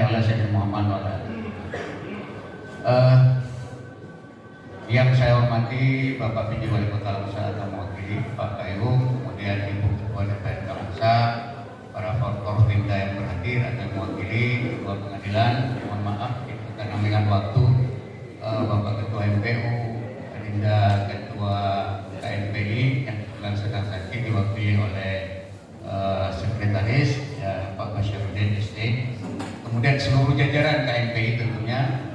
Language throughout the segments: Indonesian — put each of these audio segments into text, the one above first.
ala sayyidina Muhammad wa ala alihi. Yang saya hormati Bapak PJ Wali Kota Langsa dan mewakili Pak Khairul, kemudian Ibu Ketua DPRD Langsa, para Forkopimda yang berhadir atau mewakili Ketua Pengadilan, mohon maaf karena dengan waktu, Bapak Ketua MPU, Adinda Ketua KNPI yang sedang sakit diwakili oleh Sekretaris ya, Pak Basyarudin ST, kemudian seluruh jajaran KNPI tentunya,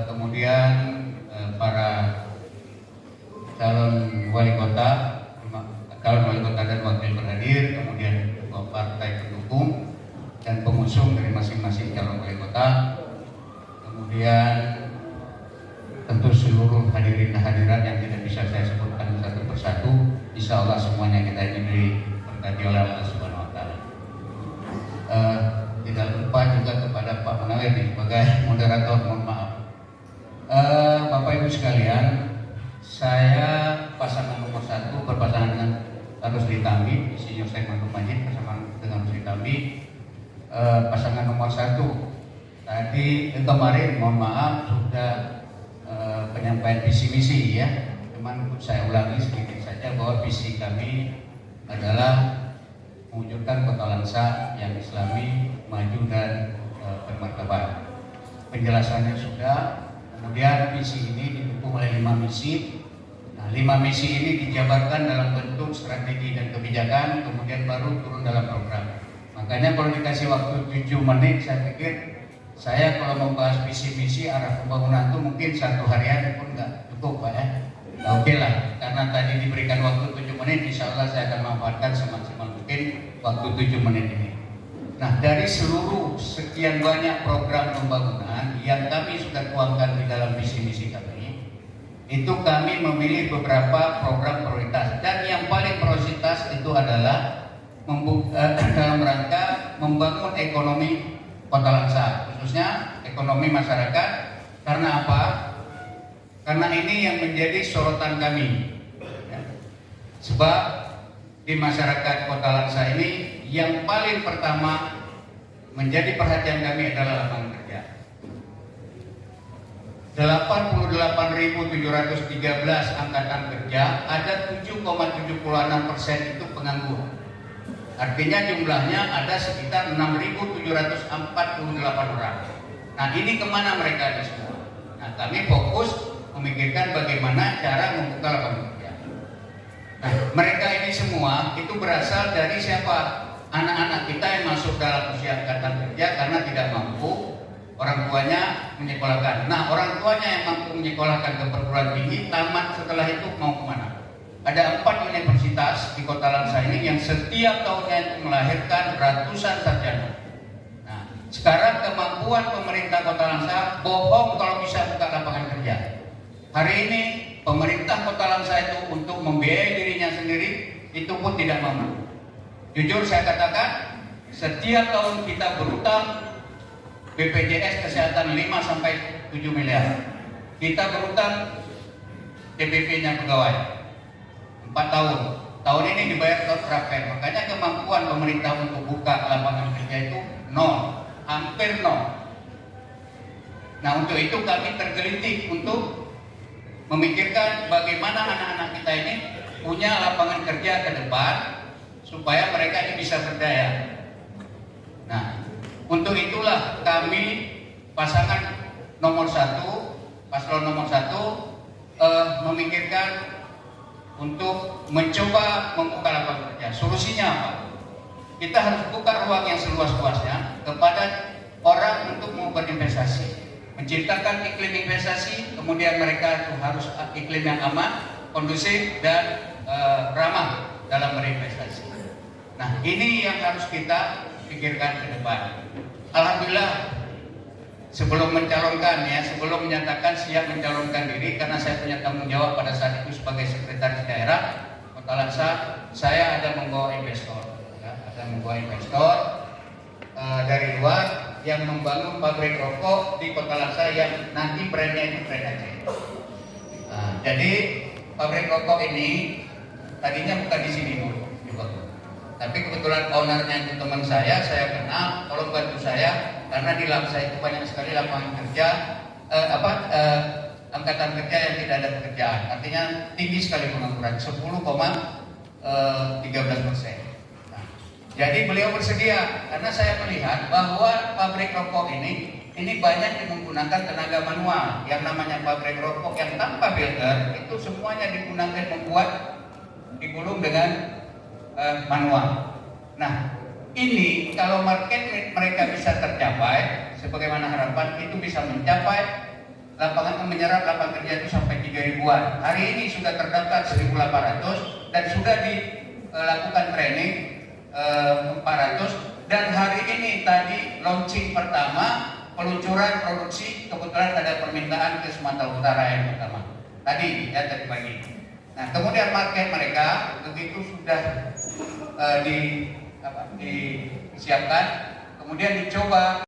kemudian para calon wali kota dan wakil berhadir, kemudian ketua partai pendukung dan pengusung dari masing-masing calon wali kota, kemudian tentu seluruh hadirin dan hadirat yang tidak bisa saya sebutkan satu persatu. Insya Allah semuanya kita ini diberkati oleh Allah Subhanahu Wa Taala. Tidak lupa juga kepada Pak Munawir sebagai moderator, mohon maaf. Bapak Ibu sekalian, saya pasangan nomor 1 berpasangan dengan Rusli Tambi, Insinyur Syekh Mandur Majid bersama dengan Rusli Tambi. Pasangan nomor 1 tadi kemarin mohon maaf sudah penyampaian visi misi ya, cuman saya ulangi sedikit saja bahwa visi kami adalah mewujudkan Kota Langsa yang Islami, maju dan bermartabat. Penjelasannya sudah. Kemudian misi ini didukung oleh 5 misi. Nah, 5 misi ini dijabarkan dalam bentuk strategi dan kebijakan, kemudian baru turun dalam program. Makanya kalau dikasih waktu 7 menit, saya pikir saya kalau membahas visi misi arah pembangunan itu mungkin 1 harian pun nggak cukup Pak ya. Nah, oke lah, karena tadi diberikan waktu 7 menit, insya Allah saya akan manfaatkan semaksimal mungkin waktu 7 menit ini. Nah, dari seluruh sekian banyak program pembangunan yang kami sudah tuangkan di dalam visi misi kami, itu kami memilih beberapa program prioritas, dan yang paling prioritas itu adalah dalam rangka membangun ekonomi Kota Langsa, khususnya ekonomi masyarakat. Karena apa? Karena ini yang menjadi sorotan kami ya. Sebab di masyarakat Kota Langsa ini yang paling pertama menjadi perhatian kami adalah lapangan kerja. 88.713 angkatan kerja, ada 7,76% itu pengangguran. Artinya jumlahnya ada sekitar 6.748 orang. Nah, ini kemana mereka ada semua? Nah, kami fokus memikirkan bagaimana cara membuka lapangan kerja. Nah, mereka ini semua itu berasal dari siapa? Anak-anak kita yang masuk dalam usia angkatan kerja karena tidak mampu orang tuanya menyekolahkan. Nah, orang tuanya yang mampu menyekolahkan ke perguruan tinggi, tamat setelah itu mau kemana? Ada 4 universitas di Kota Langsa ini yang setiap tahunnya itu melahirkan ratusan sarjana. Nah, sekarang kemampuan pemerintah Kota Langsa bohong kalau bisa buka lapangan kerja. Hari ini pemerintah Kota Langsa itu untuk membiayai dirinya sendiri itu pun tidak mampu. Jujur saya katakan, setiap tahun kita berutang BPJS Kesehatan 5-7 miliar. Kita berutang TPP-nya pegawai 4 tahun. Tahun ini dibayar ke Rapen. Makanya kemampuan pemerintah untuk buka lapangan kerja itu nol, hampir nol. Nah, untuk itu kami tergelitik untuk memikirkan bagaimana anak-anak kita ini punya lapangan kerja ke depan supaya mereka ini bisa berdaya. Nah, untuk itulah kami pasangan nomor 1, paslon nomor 1 memikirkan untuk mencoba membuka lapangan kerja. Solusinya apa? Kita harus buka ruang yang seluas-luasnya kepada orang untuk mau berinvestasi, menciptakan iklim investasi, kemudian mereka itu harus iklim yang aman, kondusif dan ramah dalam berinvestasi. Nah, ini yang harus kita pikirkan ke depan. Alhamdulillah, sebelum mencalonkan ya, sebelum menyatakan siap mencalonkan diri, karena saya punya tanggung jawab pada saat itu sebagai sekretaris daerah Kota Langsa, saya ada membawa investor, ya, dari luar yang membangun pabrik rokok di Kota Langsa yang nanti brandnya itu brand Aceh. Nah, jadi pabrik rokok ini tadinya bukan di sini juga, tapi kebetulan ownernya itu teman saya kenal, tolong bantu saya karena di Laksa itu banyak sekali lapangan kerja, angkatan kerja yang tidak ada pekerjaan. Artinya tinggi sekali pengangguran, 10,13%. Nah, jadi beliau bersedia karena saya melihat bahwa pabrik rokok ini banyak yang menggunakan tenaga manual. Yang namanya pabrik rokok yang tanpa filter itu semuanya digunakan membuat digulung dengan manual. Nah, ini kalau market mereka bisa tercapai sebagaimana harapan, itu bisa mencapai menyerap lapangan kerja itu sampai 3 ribuan. Hari ini sudah terdaftar 1.800 dan sudah dilakukan training 400, dan hari ini tadi launching pertama, peluncuran produksi, kebetulan ada permintaan ke Sumatera Utara yang pertama tadi pagi. Nah, kemudian market mereka begitu sudah disiapkan, kemudian dicoba